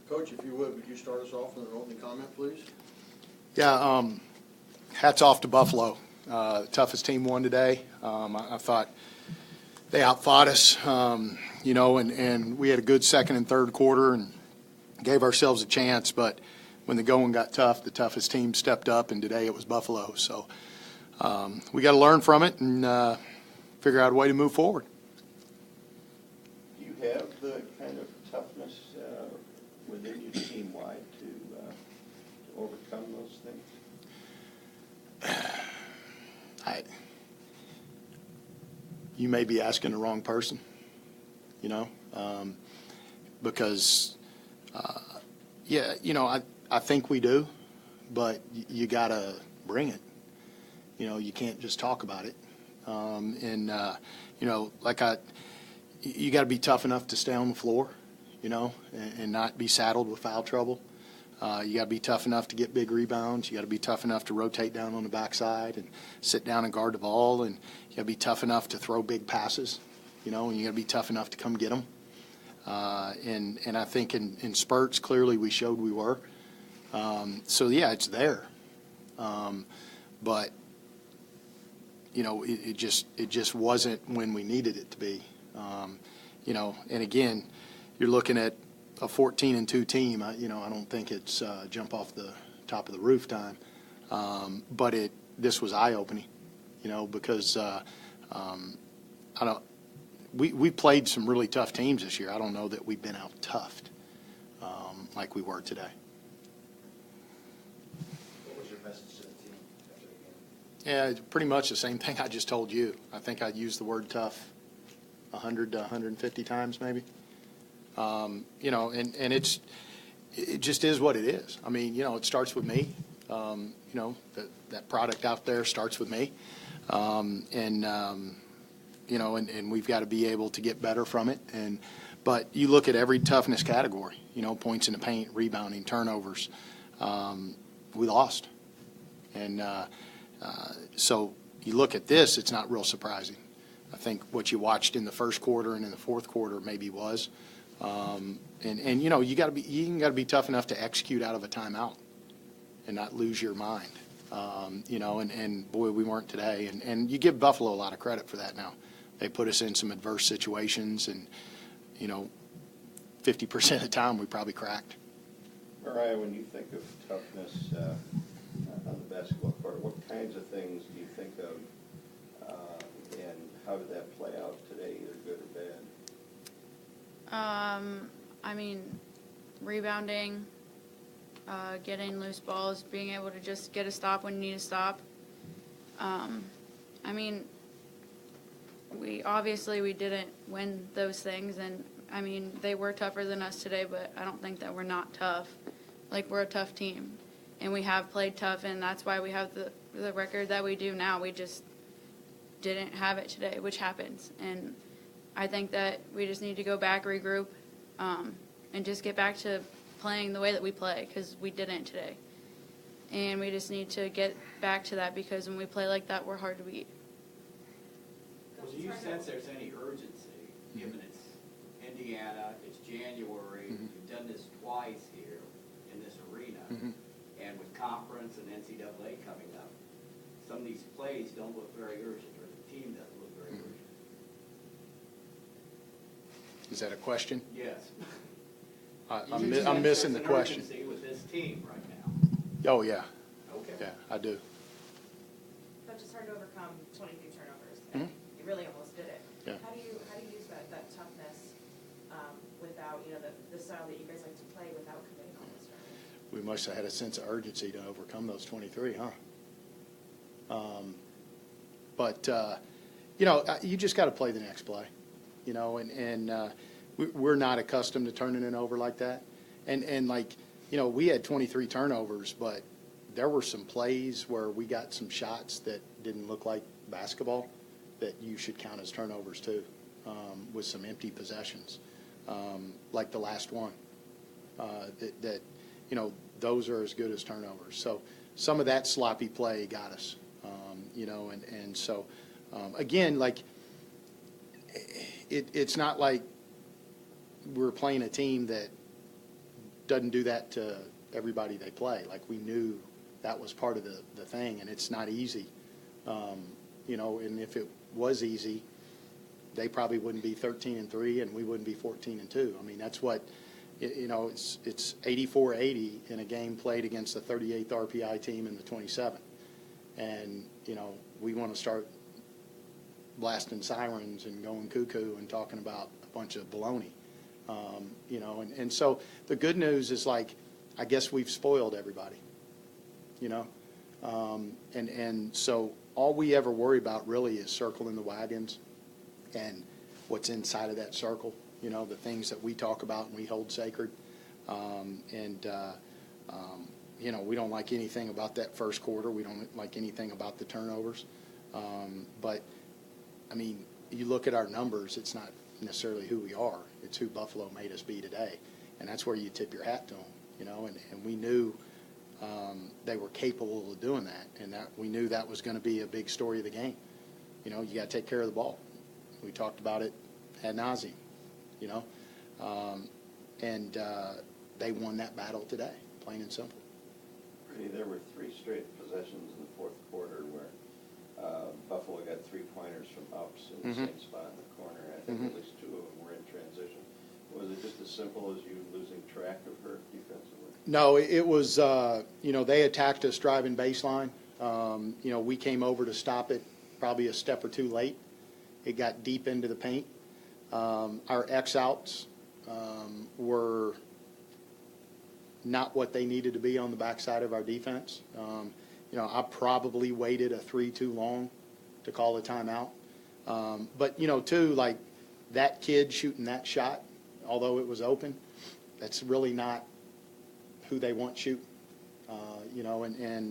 Coach, if you would you start us off with an opening comment, please? Yeah, hats off to Buffalo. Toughest team won today. I thought they outfought us, and we had a good second and third quarter and gave ourselves a chance. But when the going got tough, the toughest team stepped up, and today it was Buffalo. So we got to learn from it and figure out a way to move forward. Do you have the kind of toughness within you team-wide to overcome those things? You may be asking the wrong person, because, I think we do, but you got to bring it. You can't just talk about it. You got to be tough enough to stay on the floor, and not be saddled with foul trouble. You got to be tough enough to get big rebounds. You got to be tough enough to rotate down on the backside and sit down and guard the ball. And you got to be tough enough to throw big passes, and you got to be tough enough to come get them. And I think in spurts, clearly we showed we were. It's there. But it just wasn't when we needed it to be. And again, you're looking at a 14-2 team. I don't think it's jump off the top of the roof time. But this was eye-opening, because we played some really tough teams this year. I don't know that we've been out-toughed like we were today. What was your message to the team after the game? Yeah, pretty much the same thing I just told you. I think I used the word tough 100 to 150 times maybe. And it just is what it is. I mean, it starts with me. That product out there starts with me. And we've got to be able to get better from it. But you look at every toughness category, points in the paint, rebounding, turnovers. We lost. And so you look at this, it's not real surprising. I think what you watched in the first quarter and in the fourth quarter maybe was. You got to be tough enough to execute out of a timeout and not lose your mind. And boy, we weren't today. And you give Buffalo a lot of credit for that now. They put us in some adverse situations, and 50% of the time we probably cracked. Moriah, when you think of toughness on the basketball court, what kinds of things do you think of, and how did that play out today, either good or bad? Rebounding, getting loose balls, being able to just get a stop when you need a stop. We didn't win those things, and they were tougher than us today, but I don't think that we're not tough. We're a tough team, and we have played tough, and that's why we have the record that we do now. We just didn't have it today, which happens, and I think that we just need to go back, regroup, and just get back to playing the way that we play, because we didn't today. And we just need to get back to that, because when we play like that, we're hard to beat. Well, do you sense there's any urgency, given it's Indiana, it's January, you've done this twice here in this arena, and with conference and NCAA coming up, some of these plays don't look very urgent, or the team doesn't look very urgent? Is that a question? Yes. I'm missing the question. Urgency with this team right now. Oh, yeah. Okay. Yeah, I do. But it's hard to overcome 23 turnovers. You really almost did it. Yeah. How do you use that toughness without the style that you guys like to play without committing all those turnovers? We must have had a sense of urgency to overcome those 23, huh? You just got to play the next play, we're not accustomed to turning it over like that. We had 23 turnovers, but there were some plays where we got some shots that didn't look like basketball that you should count as turnovers too, with some empty possessions, like the last one. Those are as good as turnovers. So some of that sloppy play got us, again, it's not like we're playing a team that doesn't do that to everybody they play. Like, we knew that was part of the thing, and it's not easy. You know, and if it was easy, they probably wouldn't be 13-3, and we wouldn't be 14-2. I mean, that's what, you know, it's 84-80 in a game played against the 38th RPI team and the 27th. And, you know, we want to start blasting sirens and going cuckoo and talking about a bunch of baloney. You know, and so the good news is, like, I guess we've spoiled everybody, you know. And so all we ever worry about really is circling the wagons and what's inside of that circle, you know, the things that we talk about and we hold sacred. You know, we don't like anything about that first quarter. We don't like anything about the turnovers. But, I mean, you look at our numbers, it's not necessarily who we are. It's who Buffalo made us be today. And that's where you tip your hat to them, you know. And we knew they were capable of doing that. And that we knew that was going to be a big story of the game. You know, you got to take care of the ball. We talked about it ad nauseum, you know. They won that battle today, plain and simple. Brady, there were 3 straight possessions in the fourth quarter where Buffalo got 3-pointers from ups in the same spot in the corner. I think at least 2 of them were in transition. Was it just as simple as you losing track of her defensively? No, it was, you know, they attacked us driving baseline. You know, we came over to stop it probably a step or 2 late. It got deep into the paint. Our X-outs were not what they needed to be on the backside of our defense. You know, I probably waited a 3 too long to call a timeout. But, you know, too, like, that kid shooting that shot, although it was open, that's really not who they want shooting. You know, and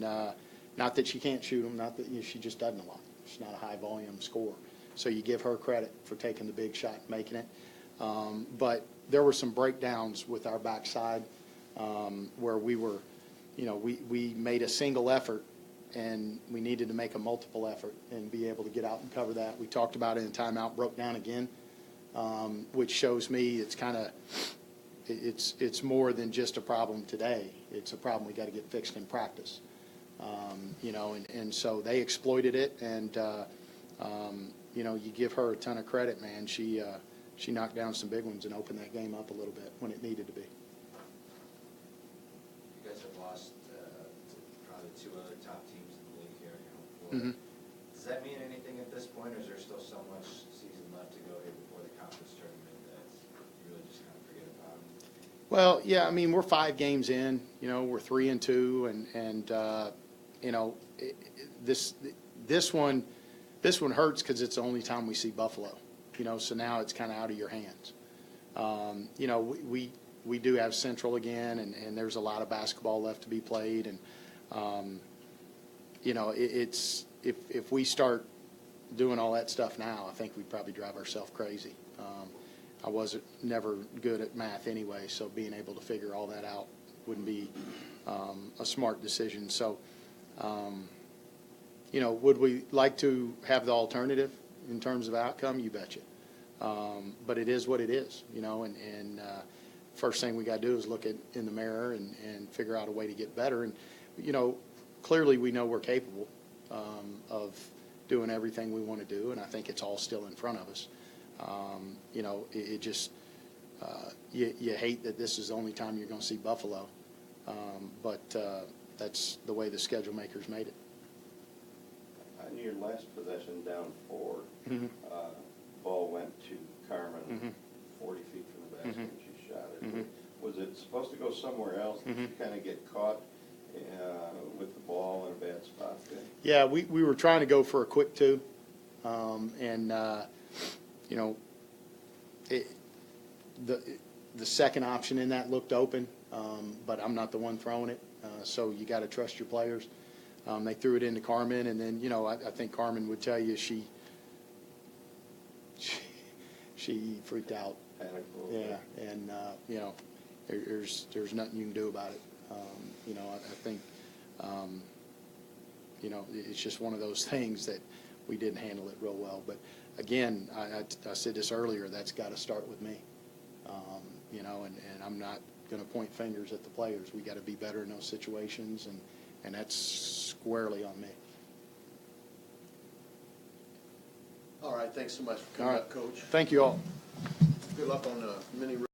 not that she can't shoot them, not that, you know, she just doesn't a lot. She's not a high-volume scorer. So you give her credit for taking the big shot and making it. But there were some breakdowns with our backside where we were, you know, we made a single effort and we needed to make a multiple effort and be able to get out and cover that. We talked about it in timeout, broke down again, which shows me it's kind of, it's more than just a problem today. It's a problem we got to get fixed in practice. You know, and so they exploited it, and you know, you give her a ton of credit, man. She knocked down some big ones and opened that game up a little bit when it needed to be. You guys have lost to probably 2 other top teams in the league here. You know, Does that mean anything at this point, or is there still so much season left to go here before the conference tournament that you really just kind of forget about it? Well, yeah, I mean, we're 5 games in. You know, we're 3-2, and you know, this one hurts because it's the only time we see Buffalo. You know, so now it's kind of out of your hands. You know, we do have Central again, and there's a lot of basketball left to be played, and you know, it's if we start doing all that stuff now, I think we'd probably drive ourselves crazy. I wasn't never good at math anyway, so being able to figure all that out wouldn't be a smart decision. So, you know, would we like to have the alternative in terms of outcome? You betcha. But it is what it is, you know, and first thing we got to do is look in the mirror and figure out a way to get better. And, you know, clearly we know we're capable of doing everything we want to do, and I think it's all still in front of us. You know, it just, you hate that this is the only time you're going to see Buffalo, but that's the way the schedule makers made it. On your last possession, down 4, ball went to Carmen, 40 feet from the basket, and she shot it. Was it supposed to go somewhere else? Did you kind of get caught with the ball in a bad spot there? Yeah, we were trying to go for a quick 2, and you know, the second option in that looked open, but I'm not the one throwing it, so you got to trust your players. They threw it into Carmen, and then, you know, I think Carmen would tell you she freaked out. Yeah, and you know, there's nothing you can do about it. You know, I think you know, it's just one of those things that we didn't handle it real well. But again, I said this earlier, that's got to start with me. You know, and I'm not going to point fingers at the players. We got to be better in those situations, and that's squarely on me. All right, thanks so much for All coming right. up, Coach. Thank you all. Good luck on the mini